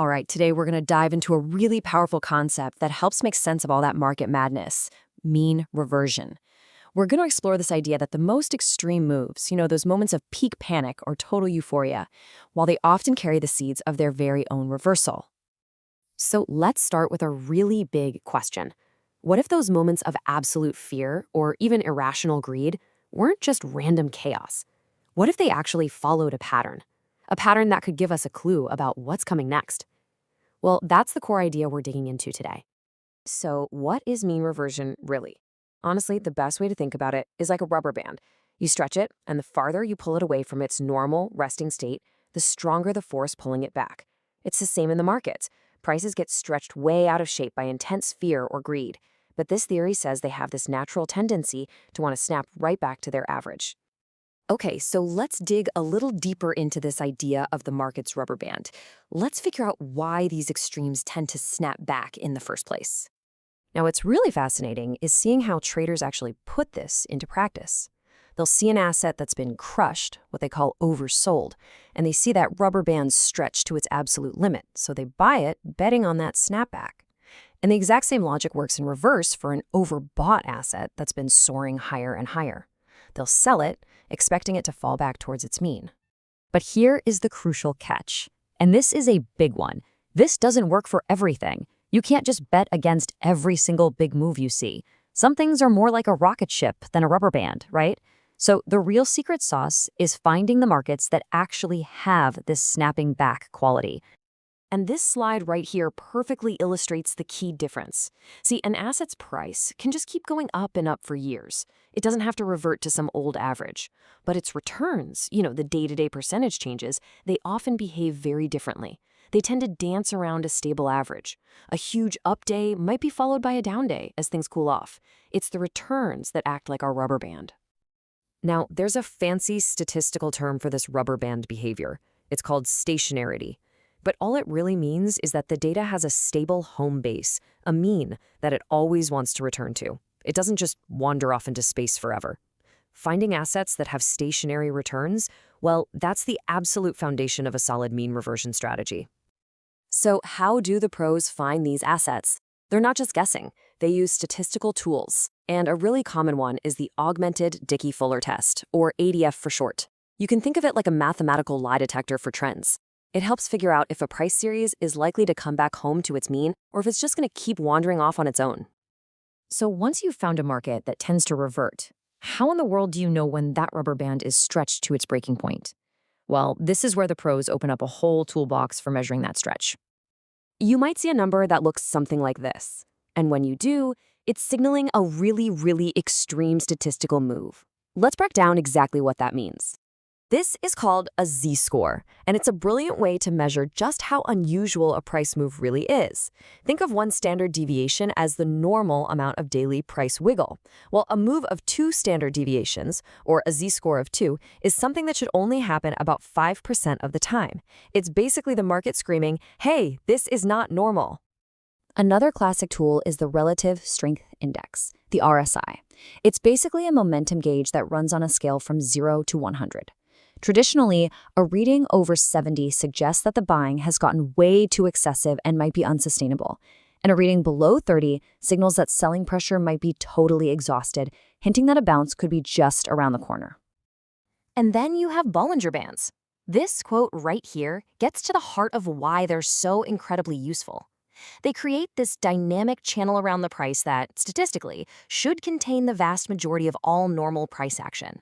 All right, today we're going to dive into a really powerful concept that helps make sense of all that market madness, mean reversion. We're going to explore this idea that the most extreme moves, those moments of peak panic or total euphoria, while they often carry the seeds of their very own reversal. So let's start with a really big question. What if those moments of absolute fear or even irrational greed weren't just random chaos? What if they actually followed a pattern? A pattern that could give us a clue about what's coming next? Well, that's the core idea we're digging into today. So what is mean reversion really? Honestly, the best way to think about it is like a rubber band. You stretch it, and the farther you pull it away from its normal resting state, the stronger the force pulling it back. It's the same in the markets. Prices get stretched way out of shape by intense fear or greed. But this theory says they have this natural tendency to want to snap right back to their average. Okay, so let's dig a little deeper into this idea of the market's rubber band. Let's figure out why these extremes tend to snap back in the first place. Now, what's really fascinating is seeing how traders actually put this into practice. They'll see an asset that's been crushed, what they call oversold, and they see that rubber band stretched to its absolute limit, so they buy it, betting on that snapback. And the exact same logic works in reverse for an overbought asset that's been soaring higher and higher. They'll sell it, expecting it to fall back towards its mean. But here is the crucial catch, and this is a big one. This doesn't work for everything. You can't just bet against every single big move you see. Some things are more like a rocket ship than a rubber band, right? So the real secret sauce is finding the markets that actually have this snapping back quality. And this slide right here perfectly illustrates the key difference. See, an asset's price can just keep going up and up for years. It doesn't have to revert to some old average. But its returns, the day-to-day percentage changes, they often behave very differently. They tend to dance around a stable average. A huge up day might be followed by a down day as things cool off. It's the returns that act like our rubber band. Now, there's a fancy statistical term for this rubber band behavior. It's called stationarity. But all it really means is that the data has a stable home base, a mean that it always wants to return to. It doesn't just wander off into space forever. Finding assets that have stationary returns, well, that's the absolute foundation of a solid mean reversion strategy. So how do the pros find these assets? They're not just guessing. They use statistical tools. And a really common one is the Augmented Dickey-Fuller test, or ADF for short. You can think of it like a mathematical lie detector for trends. It helps figure out if a price series is likely to come back home to its mean or if it's just going to keep wandering off on its own. So once you've found a market that tends to revert, how in the world do you know when that rubber band is stretched to its breaking point? Well, this is where the pros open up a whole toolbox for measuring that stretch. You might see a number that looks something like this. And when you do, it's signaling a really, really extreme statistical move. Let's break down exactly what that means. This is called a z-score, and it's a brilliant way to measure just how unusual a price move really is. Think of one standard deviation as the normal amount of daily price wiggle. Well, a move of 2 standard deviations, or a z-score of 2, is something that should only happen about 5% of the time. It's basically the market screaming, hey, this is not normal. Another classic tool is the Relative Strength Index, the RSI. It's basically a momentum gauge that runs on a scale from 0 to 100. Traditionally, a reading over 70 suggests that the buying has gotten way too excessive and might be unsustainable. And a reading below 30 signals that selling pressure might be totally exhausted, hinting that a bounce could be just around the corner. And then you have Bollinger Bands. This quote right here gets to the heart of why they're so incredibly useful. They create this dynamic channel around the price that, statistically, should contain the vast majority of all normal price action.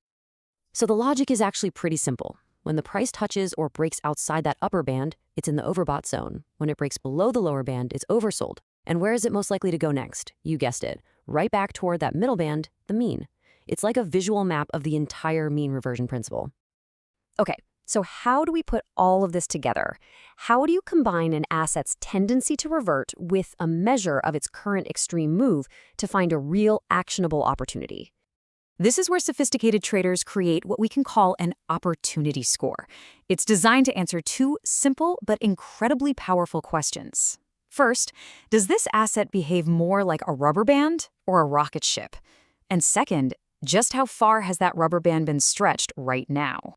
So the logic is actually pretty simple. When the price touches or breaks outside that upper band, it's in the overbought zone. When it breaks below the lower band, it's oversold. And where is it most likely to go next? You guessed it, right back toward that middle band, the mean. It's like a visual map of the entire mean reversion principle. Okay, so how do we put all of this together? How do you combine an asset's tendency to revert with a measure of its current extreme move to find a real actionable opportunity? This is where sophisticated traders create what we can call an opportunity score. It's designed to answer 2 simple but incredibly powerful questions. First, does this asset behave more like a rubber band or a rocket ship? And second, just how far has that rubber band been stretched right now?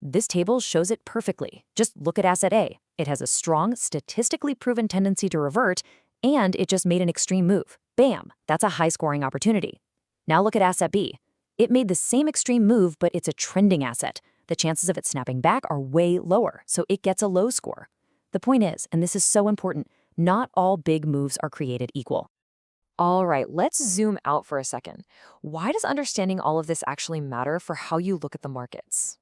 This table shows it perfectly. Just look at asset A. It has a strong, statistically proven tendency to revert, and it just made an extreme move. Bam! That's a high-scoring opportunity. Now look at asset B. It made the same extreme move, but it's a trending asset. The chances of it snapping back are way lower, so it gets a low score. The point is, and this is so important, not all big moves are created equal. All right, let's zoom out for a second. Why does understanding all of this actually matter for how you look at the markets?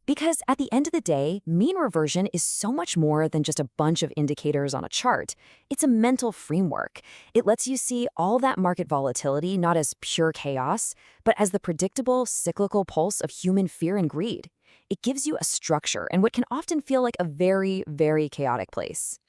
Because at the end of the day, mean reversion is so much more than just a bunch of indicators on a chart. It's a mental framework. It lets you see all that market volatility not as pure chaos, but as the predictable, cyclical pulse of human fear and greed. It gives you a structure in what can often feel like a very, very chaotic place.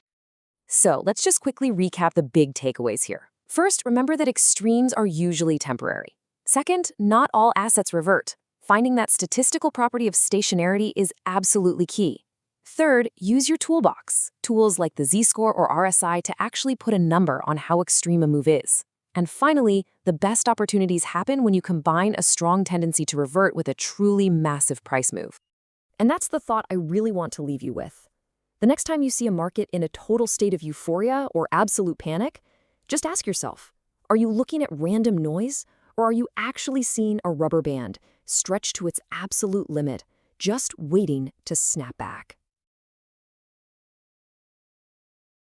So let's just quickly recap the big takeaways here. First, remember that extremes are usually temporary. Second, not all assets revert. Finding that statistical property of stationarity is absolutely key. Third, use your toolbox, tools like the Z-score or RSI to actually put a number on how extreme a move is. And finally, the best opportunities happen when you combine a strong tendency to revert with a truly massive price move. And that's the thought I really want to leave you with. The next time you see a market in a total state of euphoria or absolute panic, just ask yourself, are you looking at random noise, or are you actually seeing a rubber band stretched to its absolute limit, just waiting to snap back?